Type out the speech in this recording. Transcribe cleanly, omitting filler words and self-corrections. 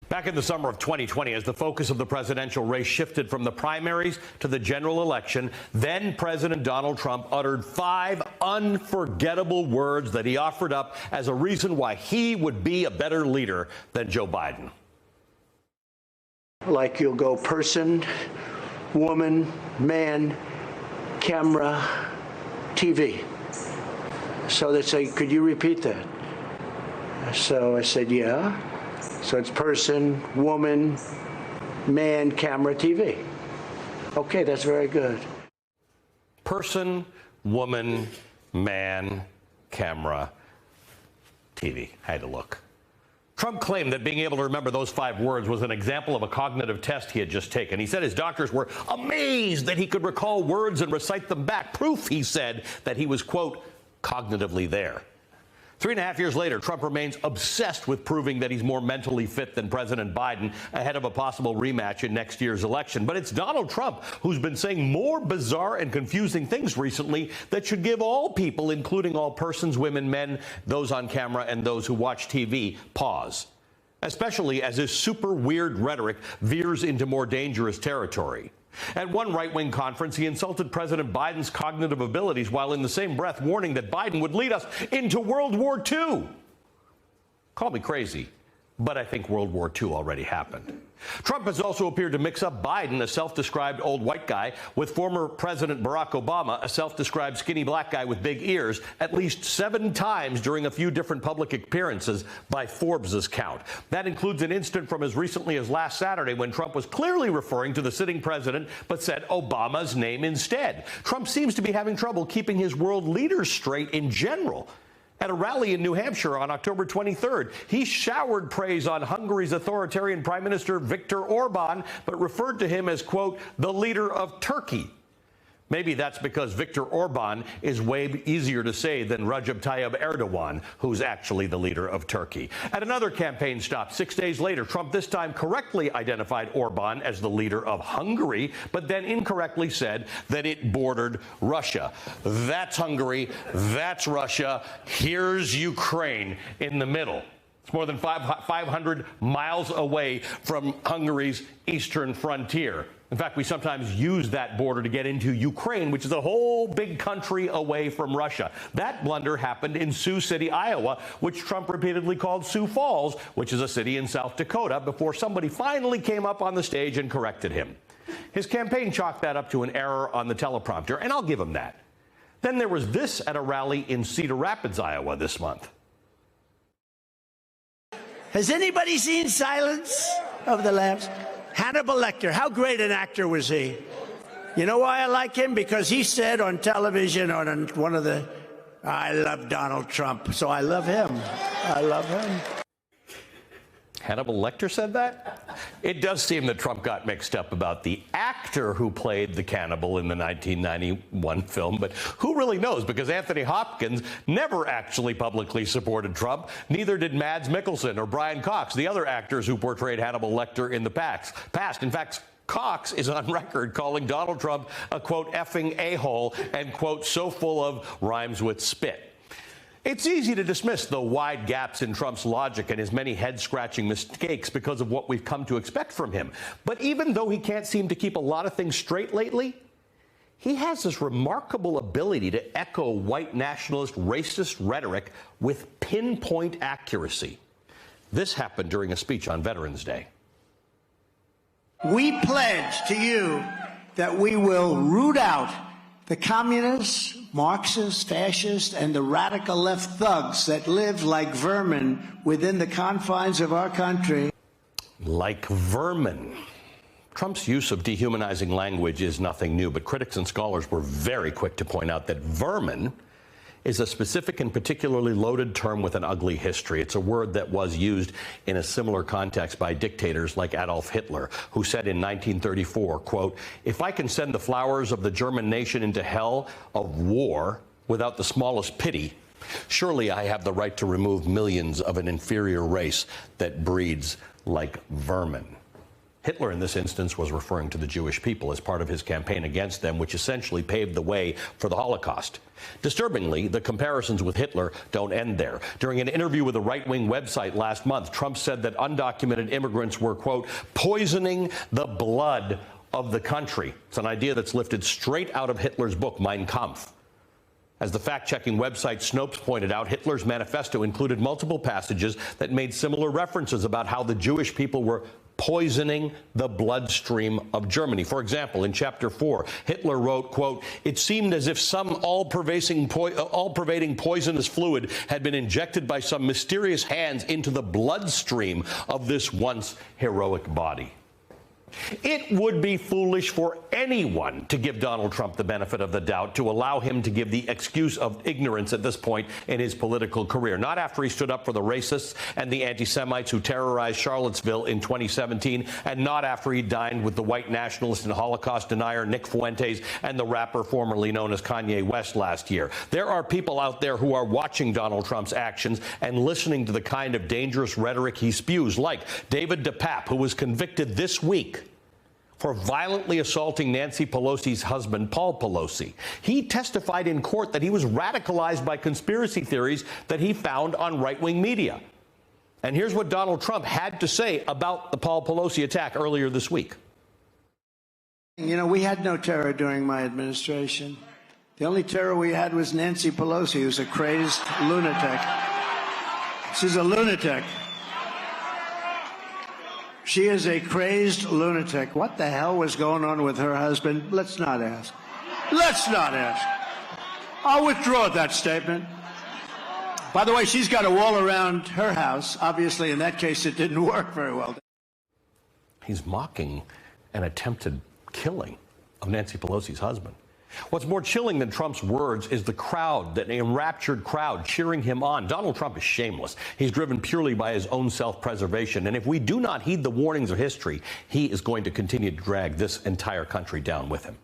Back in the summer of 2020, as the focus of the presidential race shifted from the primaries to the general election, then President Donald Trump uttered 5 unforgettable words that he offered up as a reason why he would be a better leader than Joe Biden. Like you'll go person, woman, man, camera, TV. So they say, could you repeat that? So I said, yeah. So it's person, woman, man, camera, TV. Okay, that's very good. Person, woman, man, camera, TV. I had to look. Trump claimed that being able to remember those 5 words was an example of a cognitive test he had just taken. He said his doctors were amazed that he could recall words and recite them back. Proof, he said, that he was, quote, cognitively there. 3.5 years later, Trump remains obsessed with proving that he's more mentally fit than President Biden ahead of a possible rematch in next year's election. But it's Donald Trump who's been saying more bizarre and confusing things recently that should give all people, including all persons, women, men, those on camera, and those who watch TV, pause. Especially as his super weird rhetoric veers into more dangerous territory. At one right-wing conference, he insulted President Biden's cognitive abilities while in the same breath warning that Biden would lead us into World War II. Call me crazy, but I think World War II already happened. Trump has also appeared to mix up Biden, a self-described old white guy, with former President Barack Obama, a self-described skinny black guy with big ears, at least 7 times during a few different public appearances by Forbes' count. That includes an instant from as recently as last Saturday when Trump was clearly referring to the sitting president but said Obama's name instead. Trump seems to be having trouble keeping his world leaders straight in general. At a rally in New Hampshire on October 23rd, he showered praise on Hungary's authoritarian Prime Minister Viktor Orban, but referred to him as, quote, the leader of Turkey. Maybe that's because Viktor Orban is way easier to say than Recep Tayyip Erdogan, who's actually the leader of Turkey. At another campaign stop 6 days later, Trump this time correctly identified Orban as the leader of Hungary, but then incorrectly said that it bordered Russia. That's Hungary, that's Russia, here's Ukraine in the middle. It's more than 500 miles away from Hungary's eastern frontier. In fact, we sometimes use that border to get into Ukraine, which is a whole big country away from Russia. That blunder happened in Sioux City, Iowa, which Trump repeatedly called Sioux Falls, which is a city in South Dakota, before somebody finally came up on the stage and corrected him. His campaign chalked that up to an error on the teleprompter, and I'll give him that. Then there was this at a rally in Cedar Rapids, Iowa this month. Has anybody seen Silence of the Lambs? Hannibal Lecter, how great an actor was he? You know why I like him? Because he said on television, on one of the, I love Donald Trump, so I love him. I love him. Hannibal Lecter said that? It does seem that Trump got mixed up about the actor who played the cannibal in the 1991 film, but who really knows? Because Anthony Hopkins never actually publicly supported Trump. Neither did Mads Mikkelsen or Brian Cox, the other actors who portrayed Hannibal Lecter in the past. In fact, Cox is on record calling Donald Trump a, quote, effing a-hole and, quote, so full of rhymes with spit. It's easy to dismiss the wide gaps in Trump's logic and his many head-scratching mistakes because of what we've come to expect from him. But even though he can't seem to keep a lot of things straight lately, he has this remarkable ability to echo white nationalist racist rhetoric with pinpoint accuracy. This happened during a speech on Veterans Day. We pledge to you that we will root out the communists, Marxists, fascists, and the radical left thugs that live like vermin within the confines of our country. Like vermin. Trump's use of dehumanizing language is nothing new, but critics and scholars were very quick to point out that vermin is a specific and particularly loaded term with an ugly history. It's a word that was used in a similar context by dictators like Adolf Hitler, who said in 1934, quote, if I can send the flowers of the German nation into hell of war without the smallest pity, surely I have the right to remove millions of an inferior race that breeds like vermin. Hitler, in this instance, was referring to the Jewish people as part of his campaign against them, which essentially paved the way for the Holocaust. Disturbingly, the comparisons with Hitler don't end there. During an interview with a right-wing website last month, Trump said that undocumented immigrants were, quote, poisoning the blood of the country. It's an idea that's lifted straight out of Hitler's book, Mein Kampf. As the fact-checking website Snopes pointed out, Hitler's manifesto included multiple passages that made similar references about how the Jewish people were poisoning the bloodstream of Germany. For example, in Chapter 4, Hitler wrote, quote, it seemed as if some all-pervading poisonous fluid had been injected by some mysterious hands into the bloodstream of this once heroic body. It would be foolish for anyone to give Donald Trump the benefit of the doubt, to allow him to give the excuse of ignorance at this point in his political career. Not after he stood up for the racists and the anti-Semites who terrorized Charlottesville in 2017, and not after he dined with the white nationalist and Holocaust denier Nick Fuentes and the rapper formerly known as Kanye West last year. There are people out there who are watching Donald Trump's actions and listening to the kind of dangerous rhetoric he spews, like David DePape, who was convicted this week for violently assaulting Nancy Pelosi's husband, Paul Pelosi. He testified in court that he was radicalized by conspiracy theories that he found on right-wing media. And here's what Donald Trump had to say about the Paul Pelosi attack earlier this week. You know, we had no terror during my administration. The only terror we had was Nancy Pelosi, who's a crazed lunatic. She's a lunatic. She is a crazed lunatic. What the hell was going on with her husband? Let's not ask. Let's not ask. I'll withdraw that statement. By the way, she's got a wall around her house. Obviously, in that case, it didn't work very well. He's mocking an attempted killing of Nancy Pelosi's husband. What's more chilling than Trump's words is the crowd, that enraptured crowd cheering him on. Donald Trump is shameless. He's driven purely by his own self-preservation. And if we do not heed the warnings of history, he is going to continue to drag this entire country down with him.